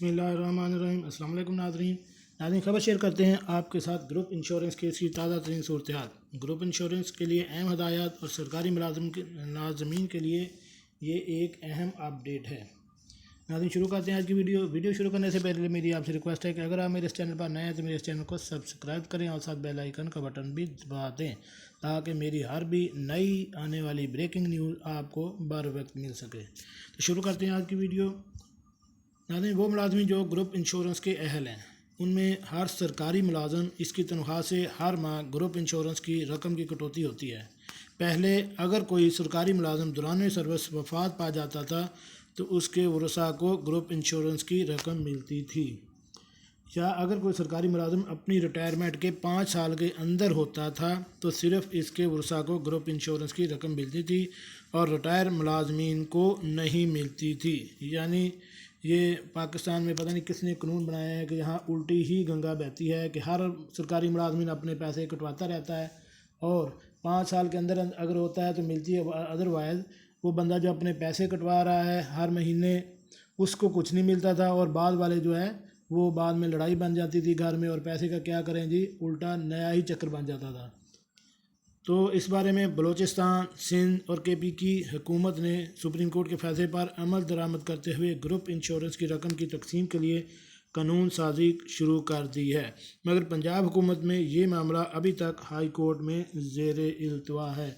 بسم اللہ الرحمن الرحیم۔ السلام علیکم ناظرین، خبر شیئر کرتے ہیں آپ کے ساتھ گروپ انشورنس کیس کی تازہ ترین صورتحال۔ گروپ انشورنس کے لیے اہم ہدایات اور سرکاری ملازمین کے لیے یہ ایک اہم اپ ڈیٹ ہے۔ ناظرین شروع کرتے ہیں آج کی ویڈیو شروع کرنے سے پہلے میری آپ سے ریکویسٹ ہے کہ اگر آپ میرے اس چینل پر نئے ہیں تو میرے اس چینل کو سبسکرائب کریں اور ساتھ بیل آئیکن کا بٹن بھی دبا دیں تاکہ میری ہر بھی نئی آنے والی بریکنگ نیوز آپ کو بر وقت مل سکے۔ تو شروع کرتے ہیں آج کی ویڈیو۔ ناظرین وہ ملازمین جو گروپ انشورنس کے اہل ہیں ان میں ہر سرکاری ملازم اس کی تنخواہ سے ہر ماہ گروپ انشورنس کی رقم کی کٹوتی ہوتی ہے۔ پہلے اگر کوئی سرکاری ملازم دوران سروس وفات پا جاتا تھا تو اس کے ورثاء کو گروپ انشورنس کی رقم ملتی تھی، یا اگر کوئی سرکاری ملازم اپنی ریٹائرمنٹ کے 5 سال کے اندر ہوتا تھا تو صرف اس کے ورثاء کو گروپ انشورنس کی رقم ملتی تھی اور ریٹائر ملازمین کو نہیں ملتی تھی۔ یعنی یہ پاکستان میں پتہ نہیں کس نے قانون بنایا ہے کہ یہاں الٹی ہی گنگا بہتی ہے کہ ہر سرکاری ملازمین اپنے پیسے کٹواتا رہتا ہے اور 5 سال کے اندر اگر ہوتا ہے تو ملتی ہے، ادروائز وہ بندہ جو اپنے پیسے کٹوا رہا ہے ہر مہینے اس کو کچھ نہیں ملتا تھا، اور بعد والے جو ہے وہ بعد میں لڑائی بن جاتی تھی گھر میں، اور پیسے کا کیا کریں جی، الٹا نیا ہی چکر بن جاتا تھا۔ تو اس بارے میں بلوچستان، سندھ اور کے پی کی حکومت نے سپریم کورٹ کے فیصلے پر عمل درآمد کرتے ہوئے گروپ انشورنس کی رقم کی تقسیم کے لیے قانون سازی شروع کر دی ہے، مگر پنجاب حکومت میں یہ معاملہ ابھی تک ہائی کورٹ میں زیر التوا ہے۔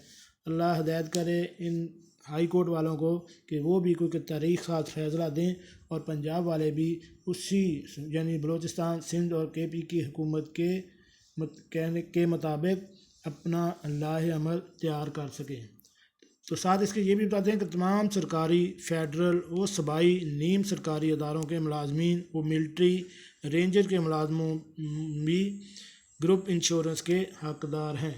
اللہ ہدایت کرے ان ہائی کورٹ والوں کو کہ وہ بھی کوئی تاریخ ساز فیصلہ دیں اور پنجاب والے بھی اسی یعنی بلوچستان، سندھ اور کے پی کی حکومت کے مطابق اپنا لاہ عمل تیار کر سکیں۔ تو ساتھ اس کے یہ بھی بتاتے ہیں کہ تمام سرکاری، فیڈرل و صوبائی نیم سرکاری اداروں کے ملازمین و ملٹری رینجر کے ملازموں بھی گروپ انشورنس کے حقدار ہیں۔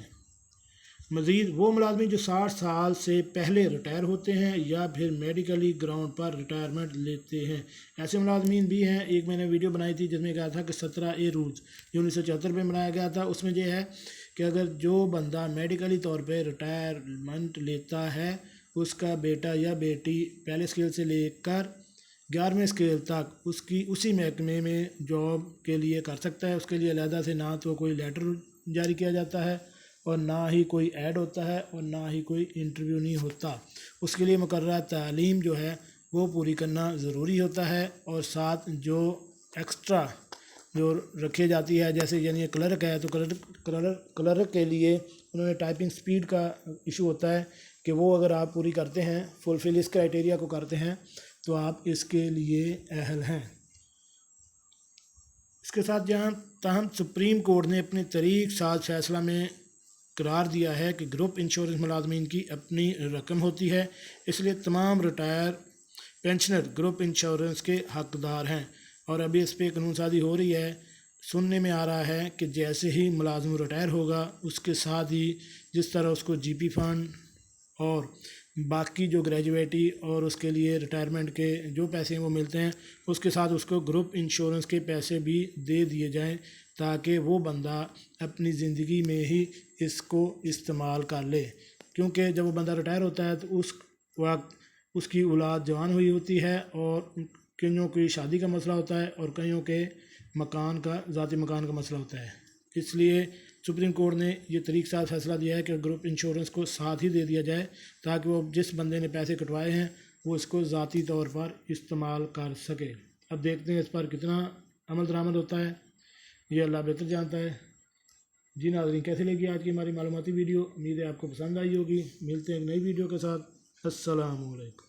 مزید وہ ملازمین جو 60 سال سے پہلے ریٹائر ہوتے ہیں یا پھر میڈیکلی گراؤنڈ پر ریٹائرمنٹ لیتے ہیں، ایسے ملازمین بھی ہیں۔ ایک میں نے ویڈیو بنائی تھی جس میں کہا تھا کہ 17 رولز جو 1974 میں بنایا گیا تھا، اس میں یہ ہے کہ اگر جو بندہ میڈیکلی طور پہ ریٹائرمنٹ لیتا ہے اس کا بیٹا یا بیٹی پہلے اسکیل سے لے کر 11ویں اسکیل تک اسی محکمے میں جاب کے لیے کر سکتا ہے۔ اس کے لیے علیحدہ سے نہ تو کوئی لیٹر جاری کیا جاتا ہے اور نہ ہی کوئی ایڈ ہوتا ہے اور نہ ہی کوئی انٹرویو نہیں ہوتا۔ اس کے لیے مقررہ تعلیم جو ہے وہ پوری کرنا ضروری ہوتا ہے، اور ساتھ جو ایکسٹرا جو رکھی جاتی ہے، جیسے یعنی کلرک ہے تو کلرک کے لیے انہوں نے ٹائپنگ سپیڈ کا ایشو ہوتا ہے کہ وہ اگر آپ پوری کرتے ہیں، فلفل اس کرائٹیریا کو کرتے ہیں تو آپ اس کے لیے اہل ہیں۔ اس کے ساتھ جہاں تاہم سپریم کورٹ نے اپنے طریق ساز فیصلہ میں قرار دیا ہے کہ گروپ انشورنس ملازمین کی اپنی رقم ہوتی ہے، اس لیے تمام ریٹائر پینشنر گروپ انشورنس کے حقدار ہیں، اور ابھی اس پہ قانون سازی ہو رہی ہے۔ سننے میں آ رہا ہے کہ جیسے ہی ملازم ریٹائر ہوگا اس کے ساتھ ہی جس طرح اس کو جی پی فنڈ اور باقی جو گریجویٹی اور اس کے لیے ریٹائرمنٹ کے جو پیسے وہ ملتے ہیں اس کے ساتھ اس کو گروپ انشورنس کے پیسے بھی دے دیے جائیں تاکہ وہ بندہ اپنی زندگی میں ہی اس کو استعمال کر لے، کیونکہ جب وہ بندہ ریٹائر ہوتا ہے تو اس وقت اس کی اولاد جوان ہوئی ہوتی ہے اور کئیوں کی شادی کا مسئلہ ہوتا ہے اور کئیوں کے ذاتی مکان کا مسئلہ ہوتا ہے۔ اس لیے سپریم کورٹ نے یہ طریق ساز فیصلہ دیا ہے کہ گروپ انشورنس کو ساتھ ہی دے دیا جائے تاکہ وہ جس بندے نے پیسے کٹوائے ہیں وہ اس کو ذاتی طور پر استعمال کر سکے۔ اب دیکھتے ہیں اس پر کتنا عمل درآمد ہوتا ہے، یہ اللہ بہتر جانتا ہے۔ جی ناظرین، کیسے لگی آج کی ہماری معلوماتی ویڈیو؟ امید ہے آپ کو پسند آئی ہوگی۔ ملتے ہیں ایک نئی ویڈیو کے ساتھ۔ السلام علیکم۔